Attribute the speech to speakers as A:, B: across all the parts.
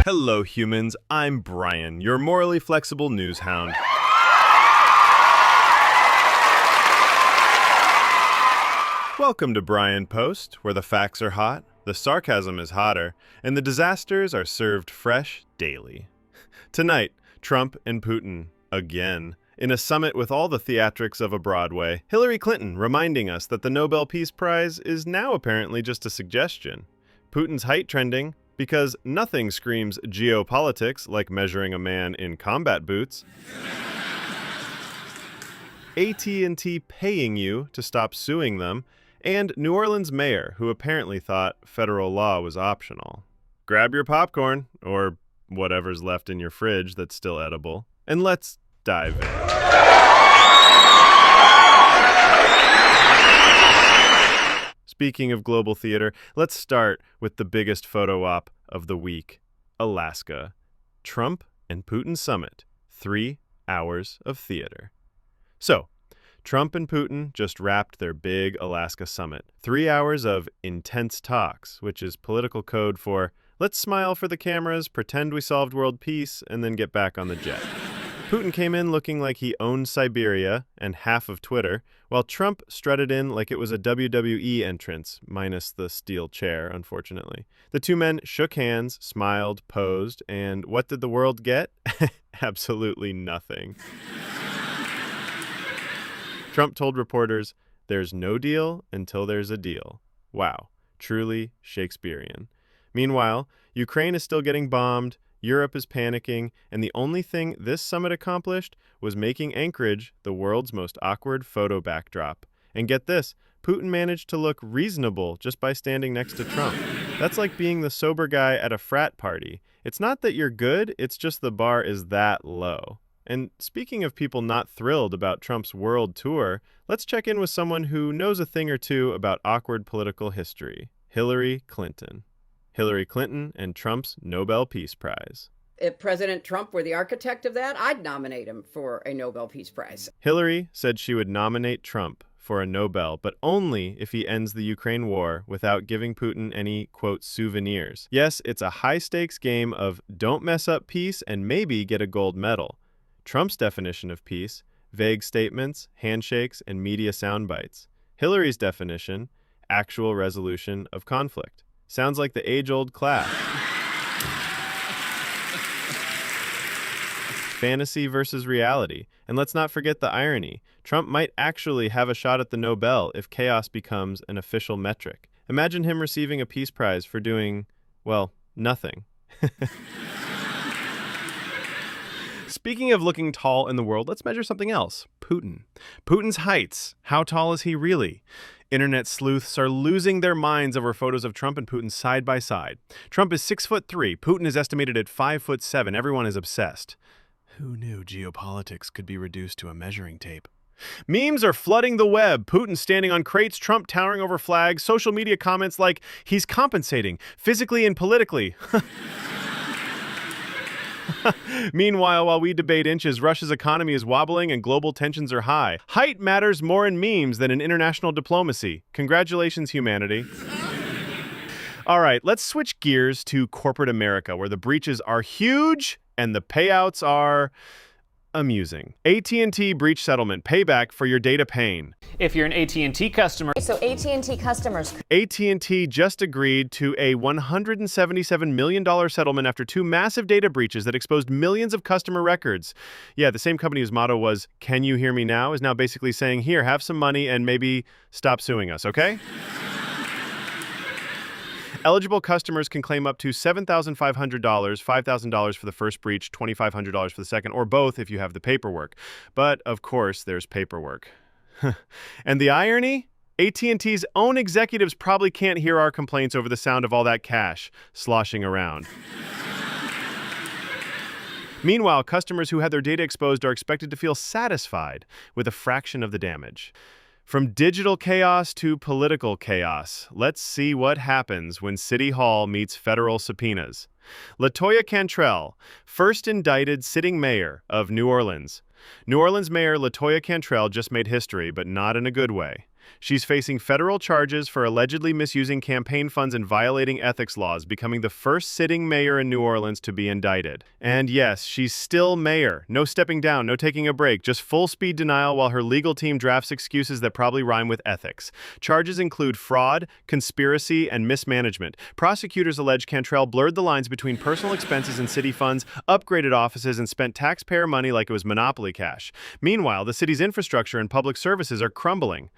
A: Hello, humans. I'm Brian, your morally flexible news hound. Welcome to Brian Post, where the facts are hot, the sarcasm is hotter, and the disasters are served fresh daily. Tonight, Trump and Putin, again, in a summit with all the theatrics of a Broadway. Hillary Clinton reminding us that the Nobel Peace Prize is now apparently just a suggestion. Putin's height trending, because nothing screams geopolitics like measuring a man in combat boots. AT&T paying you to stop suing them, and New Orleans Mayor, who apparently thought federal law was optional. Grab your popcorn, or whatever's left in your fridge that's still edible, and let's dive in. Speaking of global theater, let's start with the biggest photo op of the week, Alaska. Trump and Putin summit, 3 hours of theater. So, Trump and Putin just wrapped their big Alaska summit. 3 hours of intense talks, which is political code for let's smile for the cameras, pretend we solved world peace, and then get back on the jet. Putin came in looking like he owned Siberia and half of Twitter, while Trump strutted in like it was a WWE entrance, minus the steel chair, unfortunately. The two men shook hands, smiled, posed, and what did the world get? Absolutely nothing. Trump told reporters, "There's no deal until there's a deal." Wow, truly Shakespearean. Meanwhile, Ukraine is still getting bombed, Europe is panicking, and the only thing this summit accomplished was making Anchorage the world's most awkward photo backdrop. And get this, Putin managed to look reasonable just by standing next to Trump. That's like being the sober guy at a frat party. It's not that you're good, it's just the bar is that low. And speaking of people not thrilled about Trump's world tour, let's check in with someone who knows a thing or two about awkward political history, Hillary Clinton. Hillary Clinton and Trump's Nobel Peace Prize.
B: If President Trump were the architect of that, I'd nominate him for a Nobel Peace Prize.
A: Hillary said she would nominate Trump for a Nobel, but only if he ends the Ukraine war without giving Putin any, quote, souvenirs. Yes, it's a high-stakes game of don't mess up peace and maybe get a gold medal. Trump's definition of peace, vague statements, handshakes, and media sound bites. Hillary's definition, actual resolution of conflict. Sounds like the age-old clash. Fantasy versus reality. And let's not forget the irony. Trump might actually have a shot at the Nobel if chaos becomes an official metric. Imagine him receiving a peace prize for doing, well, nothing. Speaking of looking tall in the world, let's measure something else. Putin. Putin's heights. How tall is he really? Internet sleuths are losing their minds over photos of Trump and Putin side by side. Trump is 6'3". Putin is estimated at 5'7". Everyone is obsessed. Who knew geopolitics could be reduced to a measuring tape? Memes are flooding the web. Putin standing on crates, Trump towering over flags, social media comments like he's compensating, physically and politically. Meanwhile, while we debate inches, Russia's economy is wobbling and global tensions are high. Height matters more in memes than in international diplomacy. Congratulations, humanity. All right, let's switch gears to corporate America, where the breaches are huge and the payouts are amusing. AT&T breach settlement, payback for your data pain.
C: If you're an AT&T customer.
D: So AT&T customers.
A: AT&T just agreed to a $177 million settlement after 2 massive data breaches that exposed millions of customer records. Yeah, the same company whose motto was, "Can you hear me now?" is now basically saying, here, have some money and maybe stop suing us, okay? Eligible customers can claim up to $7,500, $5,000 for the first breach, $2,500 for the second, or both if you have the paperwork. But, of course, there's paperwork. And the irony? AT&T's own executives probably can't hear our complaints over the sound of all that cash sloshing around. Meanwhile, customers who had their data exposed are expected to feel satisfied with a fraction of the damage. From digital chaos to political chaos, let's see what happens when City Hall meets federal subpoenas. LaToya Cantrell, first indicted sitting mayor of New Orleans. New Orleans Mayor LaToya Cantrell just made history, but not in a good way. She's facing federal charges for allegedly misusing campaign funds and violating ethics laws, becoming the first sitting mayor in New Orleans to be indicted. And yes, she's still mayor. No stepping down, no taking a break, just full-speed denial while her legal team drafts excuses that probably rhyme with ethics. Charges include fraud, conspiracy, and mismanagement. Prosecutors allege Cantrell blurred the lines between personal expenses and city funds, upgraded offices, and spent taxpayer money like it was monopoly cash. Meanwhile, the city's infrastructure and public services are crumbling.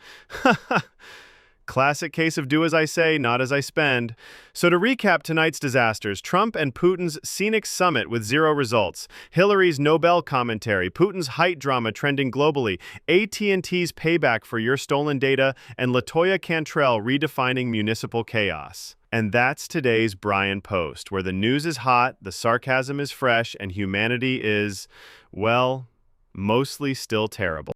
A: Classic case of do as I say, not as I spend. So to recap tonight's disasters, Trump and Putin's scenic summit with 0 results, Hillary's Nobel commentary, Putin's height drama trending globally, AT&T's payback for your stolen data, and LaToya Cantrell redefining municipal chaos. And that's today's Brian Post, where the news is hot, the sarcasm is fresh, and humanity is, well, mostly still terrible.